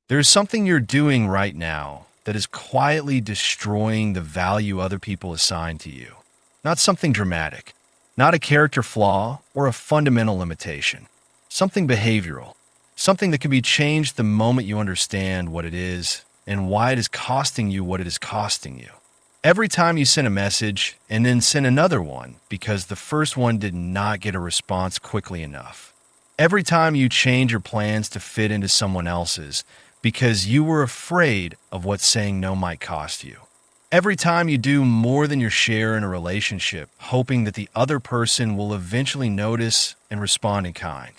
There is something you're doing right now that is quietly destroying the value other people assign to you. Not something dramatic, not a character flaw or a fundamental limitation. Something behavioral, something that can be changed the moment you understand what it is and why it is costing you what it is costing you. Every time you send a message and then send another one because the first one did not get a response quickly enough. Every time you change your plans to fit into someone else's because you were afraid of what saying no might cost you. Every time you do more than your share in a relationship, hoping that the other person will eventually notice and respond in kind.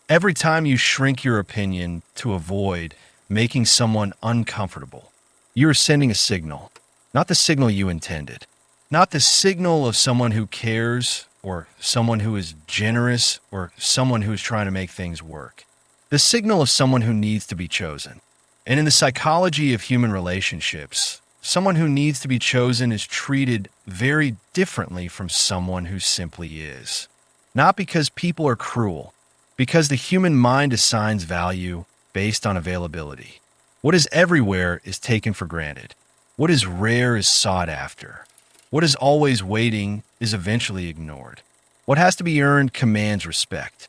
Every time you shrink your opinion to avoid making someone uncomfortable, you are sending a signal, not the signal you intended, not the signal of someone who cares or someone who is generous or someone who is trying to make things work. The signal of someone who needs to be chosen. And in the psychology of human relationships, someone who needs to be chosen is treated very differently from someone who simply is. Not because people are cruel, because the human mind assigns value based on availability. What is everywhere is taken for granted. What is rare is sought after. What is always waiting is eventually ignored. What has to be earned commands respect.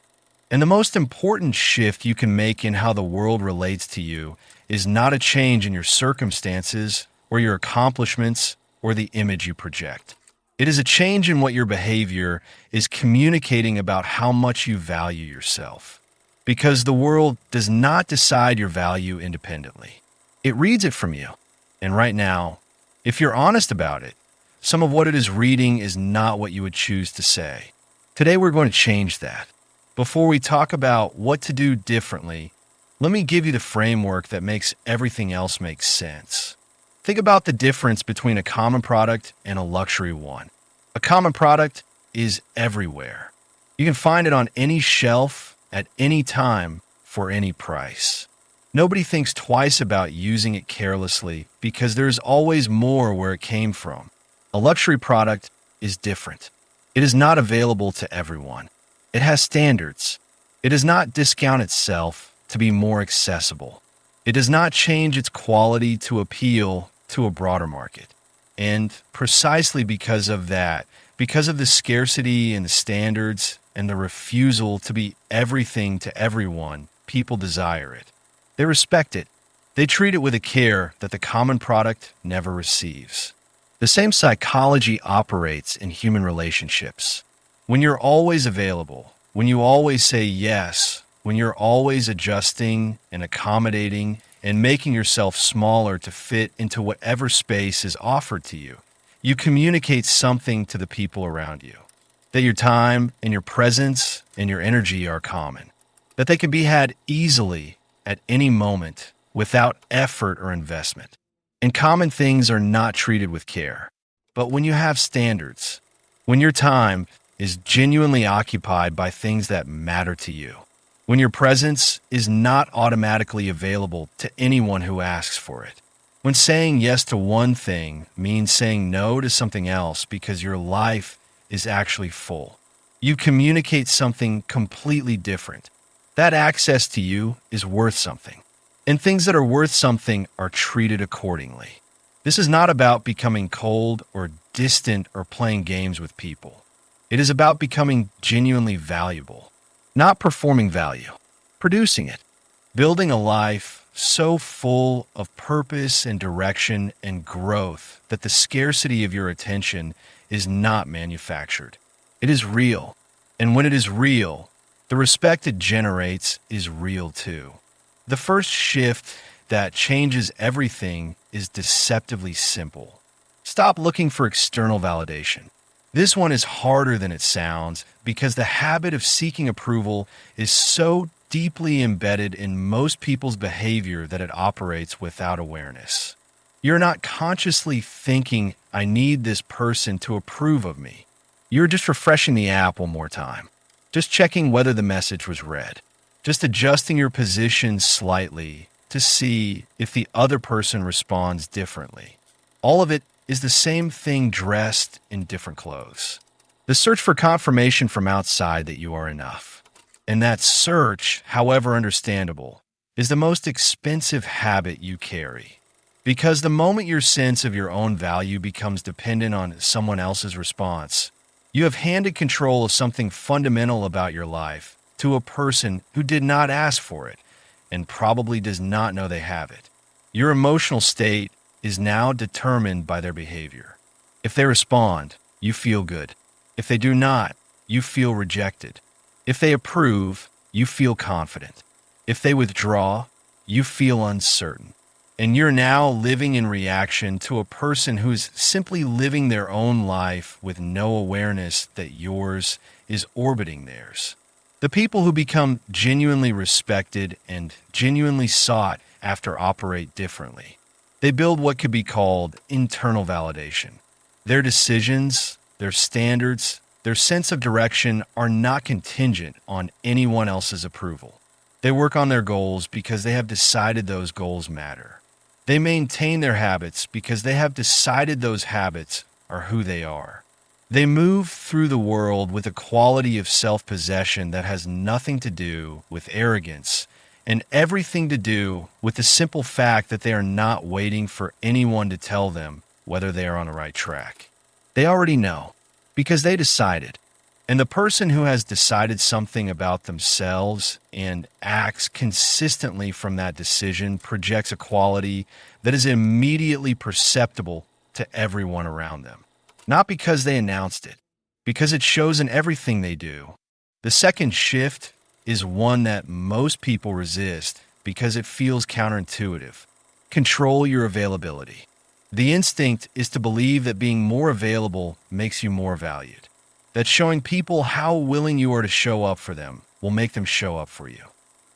And the most important shift you can make in how the world relates to you is not a change in your circumstances or your accomplishments or the image you project. It is a change in what your behavior is communicating about how much you value yourself. Because the world does not decide your value independently. It reads it from you. And right now, if you're honest about it, some of what it is reading is not what you would choose to say. Today we're going to change that. Before we talk about what to do differently, let me give you the framework that makes everything else make sense. Think about the difference between a common product and a luxury one. A common product is everywhere. You can find it on any shelf at any time for any price. Nobody thinks twice about using it carelessly because there's always more where it came from. A luxury product is different. It is not available to everyone. It has standards. It does not discount itself to be more accessible. It does not change its quality to appeal to a broader market. And precisely because of that, because of the scarcity and the standards and the refusal to be everything to everyone, people desire it. They respect it. They treat it with a care that the common product never receives. The same psychology operates in human relationships. When you're always available, when you always say yes, when you're always adjusting and accommodating and making yourself smaller to fit into whatever space is offered to you, you communicate something to the people around you. That your time and your presence and your energy are common. That they can be had easily at any moment without effort or investment. And common things are not treated with care. But when you have standards, when your time is genuinely occupied by things that matter to you, when your presence is not automatically available to anyone who asks for it, when saying yes to one thing means saying no to something else because your life is actually full, you communicate something completely different. That access to you is worth something. And things that are worth something are treated accordingly. This is not about becoming cold or distant or playing games with people. It is about becoming genuinely valuable, not performing value, producing it, building a life so full of purpose and direction and growth that the scarcity of your attention is not manufactured. It is real. And when it is real, the respect it generates is real too. The first shift that changes everything is deceptively simple. Stop looking for external validation. This one is harder than it sounds because the habit of seeking approval is so deeply embedded in most people's behavior that it operates without awareness. You're not consciously thinking, I need this person to approve of me. You're just refreshing the app one more time. Just checking whether the message was read. Just adjusting your position slightly to see if the other person responds differently. All of it is the same thing dressed in different clothes. The search for confirmation from outside that you are enough. And that search, however understandable, is the most expensive habit you carry. Because the moment your sense of your own value becomes dependent on someone else's response, you have handed control of something fundamental about your life to a person who did not ask for it and probably does not know they have it. Your emotional state is now determined by their behavior. If they respond, you feel good. If they do not, you feel rejected. If they approve, you feel confident. If they withdraw, you feel uncertain. And you're now living in reaction to a person who is simply living their own life with no awareness that yours is orbiting theirs. The people who become genuinely respected and genuinely sought after operate differently. They build what could be called internal validation. Their decisions, their standards, their sense of direction are not contingent on anyone else's approval. They work on their goals because they have decided those goals matter. They maintain their habits because they have decided those habits are who they are. They move through the world with a quality of self-possession that has nothing to do with arrogance and everything to do with the simple fact that they are not waiting for anyone to tell them whether they are on the right track. They already know because they decided. And the person who has decided something about themselves and acts consistently from that decision projects a quality that is immediately perceptible to everyone around them. Not because they announced it, because it shows in everything they do. The second shift is one that most people resist because it feels counterintuitive. Control your availability. The instinct is to believe that being more available makes you more valued. That showing people how willing you are to show up for them will make them show up for you.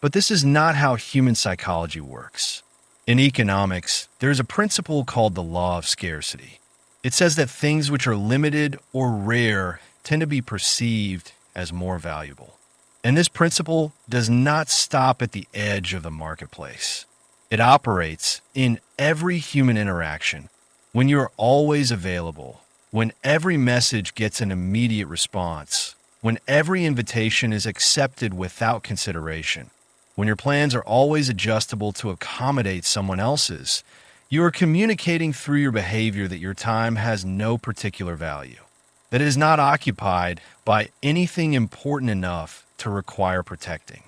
But this is not how human psychology works. In economics, there is a principle called the law of scarcity. It says that things which are limited or rare tend to be perceived as more valuable. And this principle does not stop at the edge of the marketplace. It operates in every human interaction. When you are always available, when every message gets an immediate response, when every invitation is accepted without consideration, when your plans are always adjustable to accommodate someone else's, you are communicating through your behavior that your time has no particular value, that it is not occupied by anything important enough to require protecting.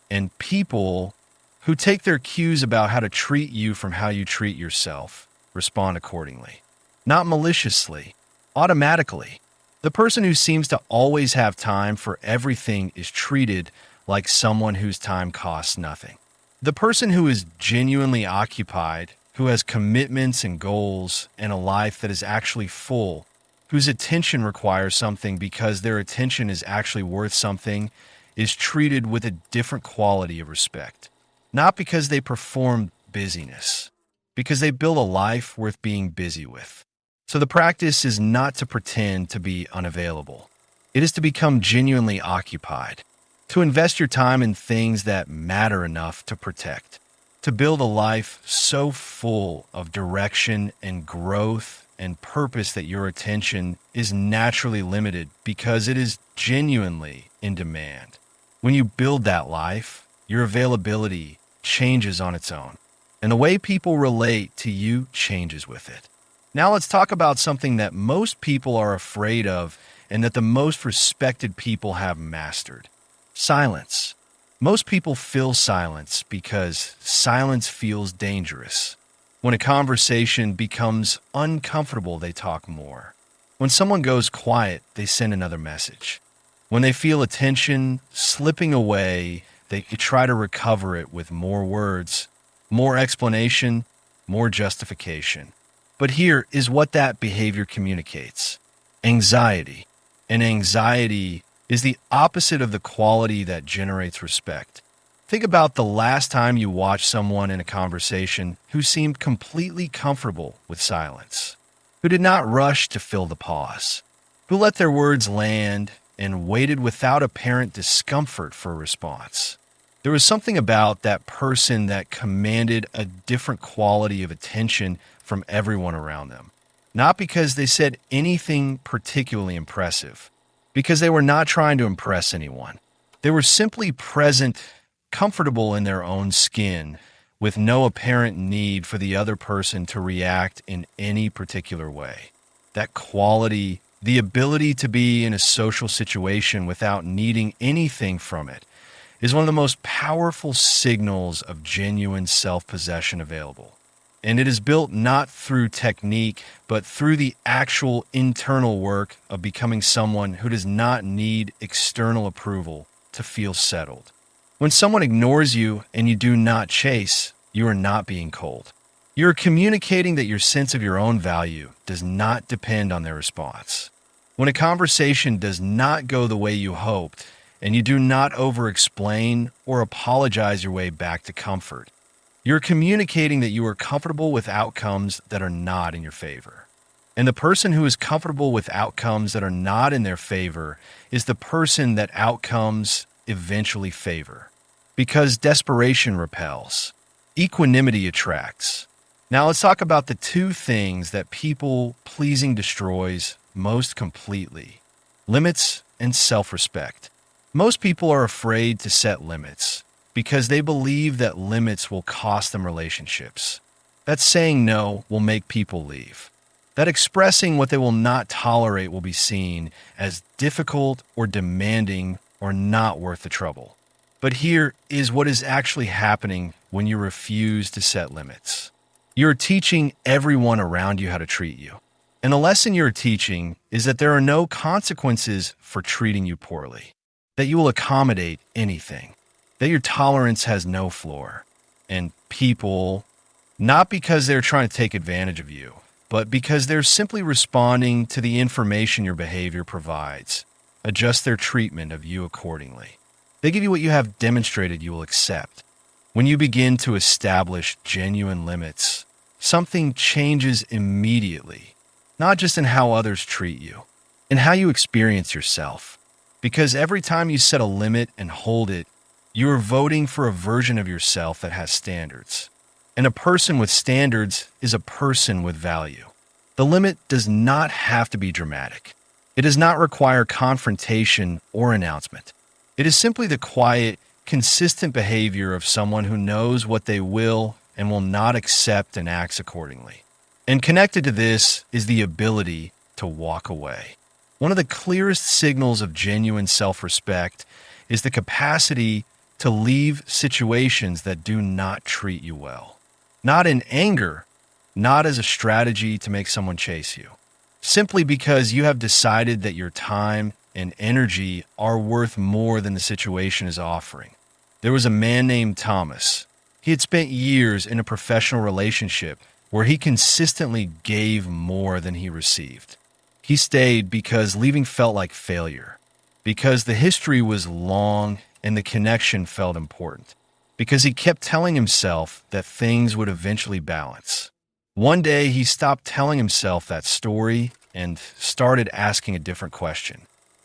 And people who take their cues about how to treat you from how you treat yourself respond accordingly. Not maliciously, automatically. The person who seems to always have time for everything is treated like someone whose time costs nothing. The person who is genuinely occupied, who has commitments and goals and a life that is actually full, whose attention requires something because their attention is actually worth something, is treated with a different quality of respect. Not because they perform busyness, because they build a life worth being busy with. So the practice is not to pretend to be unavailable. It is to become genuinely occupied, to invest your time in things that matter enough to protect, to build a life so full of direction and growth and purpose that your attention is naturally limited because it is genuinely in demand. When you build that life, your availability changes on its own, and the way people relate to you changes with it. Now let's talk about something that most people are afraid of and that the most respected people have mastered. Silence. Most people fill silence because silence feels dangerous. When a conversation becomes uncomfortable, they talk more. When someone goes quiet, they send another message. When they feel attention slipping away, they try to recover it with more words, more explanation, more justification. But here is what that behavior communicates. Anxiety. And anxiety is the opposite of the quality that generates respect. Think about the last time you watched someone in a conversation who seemed completely comfortable with silence, who did not rush to fill the pause, who let their words land and waited without apparent discomfort for a response. There was something about that person that commanded a different quality of attention from everyone around them. Not because they said anything particularly impressive, because they were not trying to impress anyone. They were simply present comfortable in their own skin, with no apparent need for the other person to react in any particular way. That quality, the ability to be in a social situation without needing anything from it, is one of the most powerful signals of genuine self-possession available. And it is built not through technique, but through the actual internal work of becoming someone who does not need external approval to feel settled. When someone ignores you and you do not chase, you are not being cold. You are communicating that your sense of your own value does not depend on their response. When a conversation does not go the way you hoped, and you do not over-explain or apologize your way back to comfort, you're communicating that you are comfortable with outcomes that are not in your favor. And the person who is comfortable with outcomes that are not in their favor is the person that outcomes eventually favor. Because desperation repels, equanimity attracts. Now let's talk about the two things that people-pleasing destroys most completely: limits and self-respect. Most people are afraid to set limits because they believe that limits will cost them relationships. That saying no will make people leave. That expressing what they will not tolerate will be seen as difficult or demanding or not worth the trouble. But here is what is actually happening when you refuse to set limits. You're teaching everyone around you how to treat you. And the lesson you're teaching is that there are no consequences for treating you poorly, that you will accommodate anything, that your tolerance has no floor. And people, not because they're trying to take advantage of you, but because they're simply responding to the information your behavior provides, adjust their treatment of you accordingly. They give you what you have demonstrated you will accept. When you begin to establish genuine limits, something changes immediately, not just in how others treat you, in how you experience yourself. Because every time you set a limit and hold it, you are voting for a version of yourself that has standards. And a person with standards is a person with value. The limit does not have to be dramatic. It does not require confrontation or announcement. It is simply the quiet, consistent behavior of someone who knows what they will and will not accept and acts accordingly. And connected to this is the ability to walk away. One of the clearest signals of genuine self-respect is the capacity to leave situations that do not treat you well. Not in anger, not as a strategy to make someone chase you. Simply because you have decided that your time and energy are worth more than the situation is offering. There was a man named Thomas. He had spent years in a professional relationship where he consistently gave more than he received. He stayed because leaving felt like failure, because the history was long and the connection felt important, because he kept telling himself that things would eventually balance. One day he stopped telling himself that story and started asking a different question.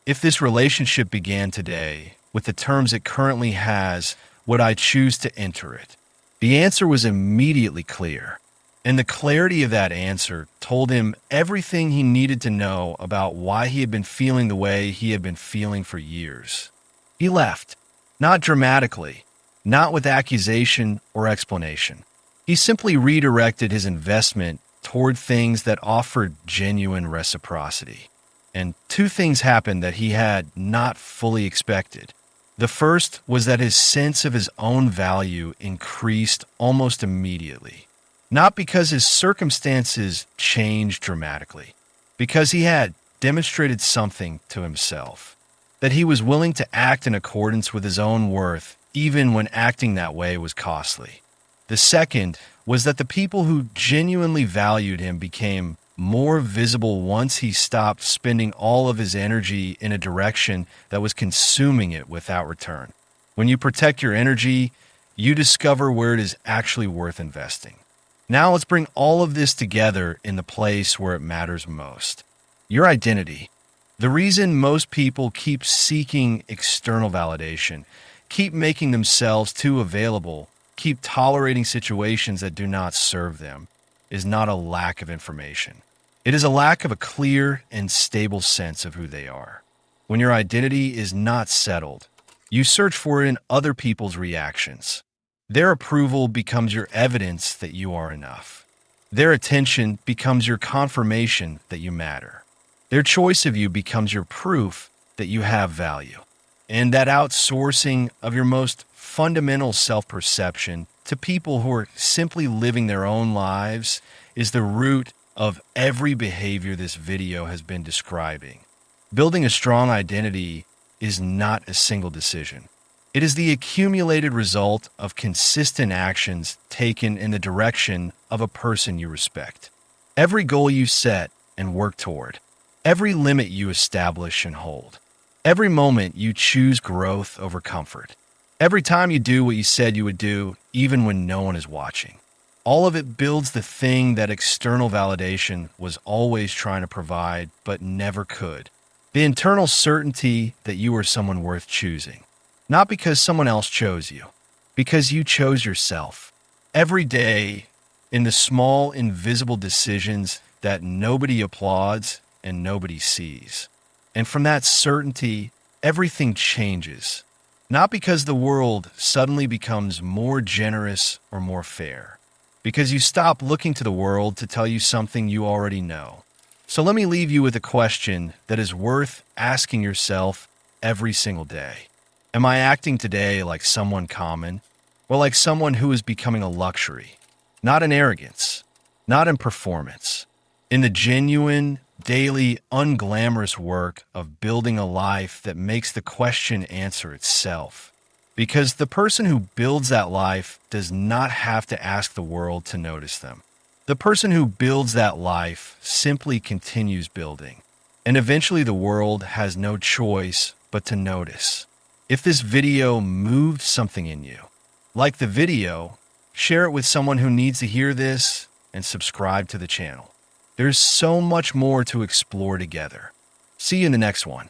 If this relationship began today, with the terms it currently has, would I choose to enter it? The answer was immediately clear. And the clarity of that answer told him everything he needed to know about why he had been feeling the way he had been feeling for years. He left, not dramatically, not with accusation or explanation. He simply redirected his investment toward things that offered genuine reciprocity. And two things happened that he had not fully expected. The first was that his sense of his own value increased almost immediately. Not because his circumstances changed dramatically, because he had demonstrated something to himself, that he was willing to act in accordance with his own worth, even when acting that way was costly. The second was that the people who genuinely valued him became more visible once he stopped spending all of his energy in a direction that was consuming it without return. When you protect your energy, you discover where it is actually worth investing. Now let's bring all of this together in the place where it matters most. Your identity. The reason most people keep seeking external validation, keep making themselves too available, keep tolerating situations that do not serve them, is not a lack of information. It is a lack of a clear and stable sense of who they are. When your identity is not settled, You search for it in other people's reactions. Their approval becomes your evidence that you are enough. Their attention becomes your confirmation that you matter. Their choice of you becomes your proof that you have value. And that outsourcing of your most fundamental self-perception to people who are simply living their own lives is the root of every behavior this video has been describing. Building a strong identity is not a single decision. It is the accumulated result of consistent actions taken in the direction of a person you respect. Every goal you set and work toward, every limit you establish and hold, every moment you choose growth over comfort, every time you do what you said you would do, even when no one is watching. All of it builds the thing that external validation was always trying to provide but never could. The internal certainty that you are someone worth choosing. Not because someone else chose you, because you chose yourself. Every day, in the small, invisible decisions that nobody applauds and nobody sees. And from that certainty, everything changes. Not because the world suddenly becomes more generous or more fair. Because you stop looking to the world to tell you something you already know. So let me leave you with a question that is worth asking yourself every single day. Am I acting today like someone common, or like someone who is becoming a luxury? Not in arrogance, not in performance, in the genuine, daily, unglamorous work of building a life that makes the question answer itself. Because the person who builds that life does not have to ask the world to notice them. The person who builds that life simply continues building. And eventually the world has no choice but to notice. If this video moved something in you, like the video, share it with someone who needs to hear this and subscribe to the channel. There's so much more to explore together. See you in the next one.